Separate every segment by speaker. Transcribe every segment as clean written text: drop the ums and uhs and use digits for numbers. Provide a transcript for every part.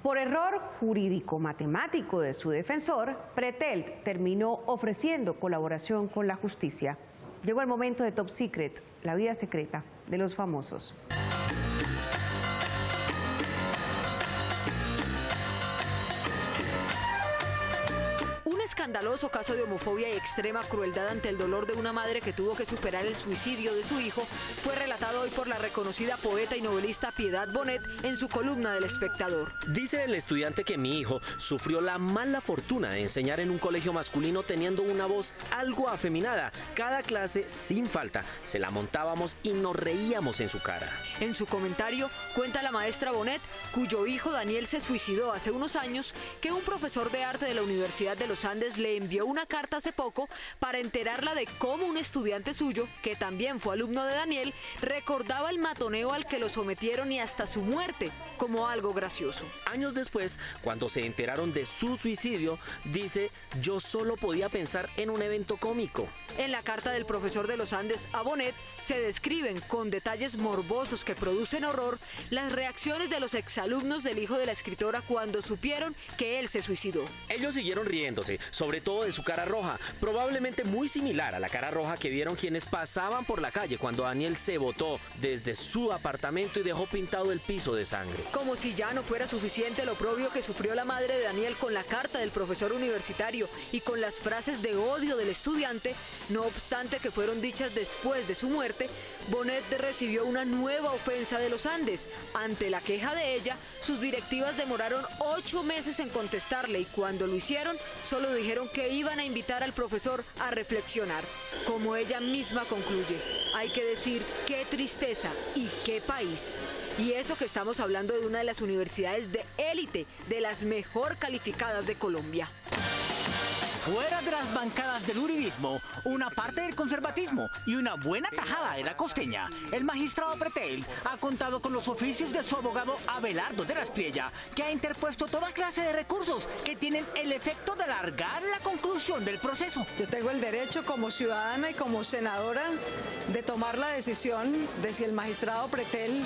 Speaker 1: Por error jurídico-matemático de su defensor, Pretel terminó ofreciendo colaboración con la justicia. Llegó el momento de Top Secret, la vida secreta de los famosos.
Speaker 2: Un escandaloso caso de homofobia y extrema crueldad ante el dolor de una madre que tuvo que superar el suicidio de su hijo fue relatado hoy por la reconocida poeta y novelista Piedad Bonet en su columna del Espectador.
Speaker 3: Dice el estudiante que mi hijo sufrió la mala fortuna de enseñar en un colegio masculino teniendo una voz algo afeminada. Cada clase, sin falta, se la montábamos y nos reíamos en su cara.
Speaker 2: En su comentario cuenta la maestra Bonet, cuyo hijo Daniel se suicidó hace unos años, que un profesor de arte de la Universidad de los Andes le envió una carta hace poco para enterarla de cómo un estudiante suyo, que también fue alumno de Daniel, recordaba el matoneo al que lo sometieron y hasta su muerte como algo gracioso.
Speaker 3: Años después, cuando se enteraron de su suicidio, dice: yo solo podía pensar en un evento cómico.
Speaker 2: En la carta del profesor de los Andes a Bonet se describen con detalles morbosos que producen horror las reacciones de los exalumnos del hijo de la escritora cuando supieron que él se suicidó.
Speaker 3: Ellos siguieron riéndose, sobre todo de su cara roja, probablemente muy similar a la cara roja que vieron quienes pasaban por la calle cuando Daniel se botó desde su apartamento y dejó pintado el piso de sangre.
Speaker 2: Como si ya no fuera suficiente lo propio que sufrió la madre de Daniel con la carta del profesor universitario y con las frases de odio del estudiante, no obstante que fueron dichas después de su muerte, Bonet recibió una nueva ofensa de los Andes. Ante la queja de ella, sus directivas demoraron 8 meses en contestarle y cuando lo hicieron, solo dijeron que iban a invitar al profesor a reflexionar. Como ella misma concluye, hay que decir qué tristeza y qué país. Y eso que estamos hablando de una de las universidades de élite, de las mejor calificadas de Colombia.
Speaker 4: Fuera de las bancadas del uribismo, una parte del conservatismo y una buena tajada de la costeña, el magistrado Pretel ha contado con los oficios de su abogado Abelardo de la Espriella, que ha interpuesto toda clase de recursos que tienen el efecto de alargar la conclusión del proceso.
Speaker 5: Yo tengo el derecho como ciudadana y como senadora de tomar la decisión de si el magistrado Pretel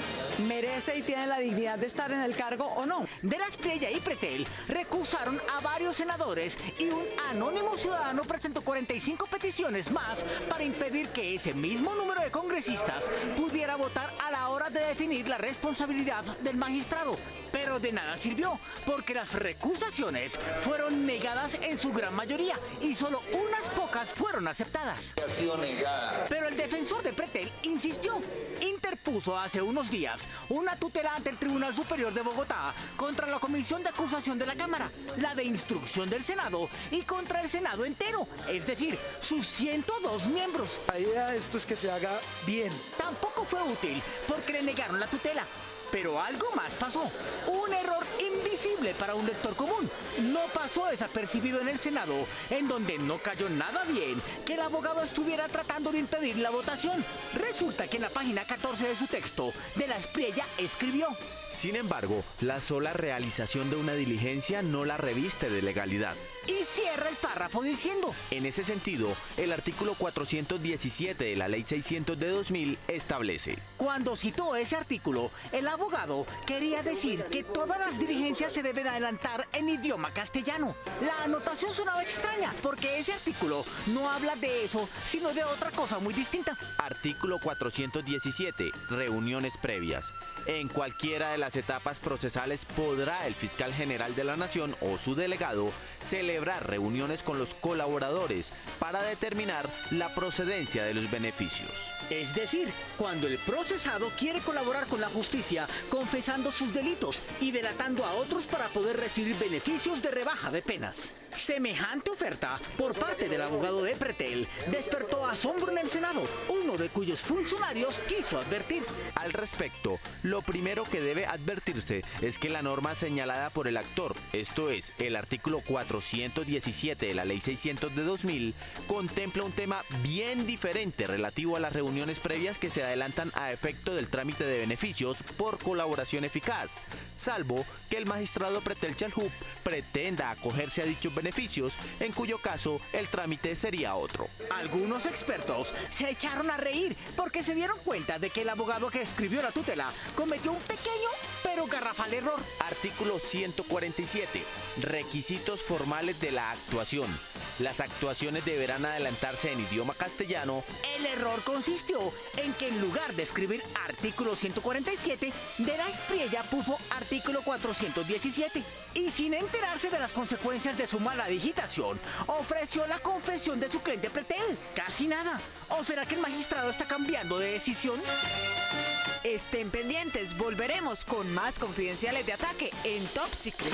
Speaker 5: merece y tiene la dignidad de estar en el cargo o no.
Speaker 4: De la Espriella y Pretel recusaron a varios senadores y un anónimo ciudadano presentó 45 peticiones más para impedir que ese mismo número de congresistas pudiera votar a la hora de definir la responsabilidad del magistrado. Pero de nada sirvió, porque las recusaciones fueron negadas en su gran mayoría y solo unas pocas fueron aceptadas.
Speaker 6: Ha sido negada.
Speaker 4: Pero el defensor de Pretel insistió. Interpuso hace unos días una tutela ante el Tribunal Superior de Bogotá contra la Comisión de Acusación de la Cámara, la de Instrucción del Senado y contra el Senado entero, es decir, sus 102 miembros.
Speaker 7: La idea de esto es que se haga bien.
Speaker 4: Tampoco fue útil porque le negaron la tutela. Pero algo más pasó. Un error invisible para un lector común. No pasó desapercibido en el Senado, en donde no cayó nada bien que el abogado estuviera tratando de impedir la votación. Resulta que en la página 14 de su texto, de la Espriella escribió:
Speaker 8: sin embargo, la sola realización de una diligencia no la reviste de legalidad.
Speaker 4: Y cierra el párrafo diciendo:
Speaker 8: en ese sentido, el artículo 417 de la Ley 600 de 2000 establece.
Speaker 4: Cuando citó ese artículo, el abogado quería decir que todas las diligencias se deben adelantar en idioma castellano. La anotación sonaba extraña porque ese artículo no habla de eso, sino de otra cosa muy distinta.
Speaker 8: Artículo 417, reuniones previas. En cualquiera de las etapas procesales podrá el fiscal general de la Nación o su delegado celebrar reuniones con los colaboradores para determinar la procedencia de los beneficios.
Speaker 4: Es decir, cuando el procesado quiere colaborar con la justicia confesando sus delitos y delatando a otros para poder recibir beneficios de rebaja de penas. Semejante oferta por parte del abogado de Pretel despertó asombro en el Senado, uno de cuyos funcionarios quiso advertir.
Speaker 8: Al respecto, lo primero que debe advertirse es que la norma señalada por el actor, esto es, el artículo 417 de la Ley 600 de 2000, contempla un tema bien diferente relativo a las reuniones previas que se adelantan a efecto del trámite de beneficios por colaboración eficaz. salvo que el magistrado Pretel Chalhub pretenda acogerse a dichos beneficios, en cuyo caso el trámite sería otro.
Speaker 4: Algunos expertos se echaron a reír porque se dieron cuenta de que el abogado que escribió la tutela cometió un pequeño pero garrafal error.
Speaker 8: Artículo 147. Requisitos formales de la actuación. Las actuaciones deberán adelantarse en idioma castellano.
Speaker 4: El error consistió en que en lugar de escribir artículo 147, de la Espriella puso artículo 417 y sin enterarse de las consecuencias de su mala digitación, ofreció la confesión de su cliente Pretel. Casi nada. ¿O será que el magistrado está cambiando de decisión?
Speaker 2: Estén pendientes, volveremos con más Confidenciales de Ataque en Top Secret.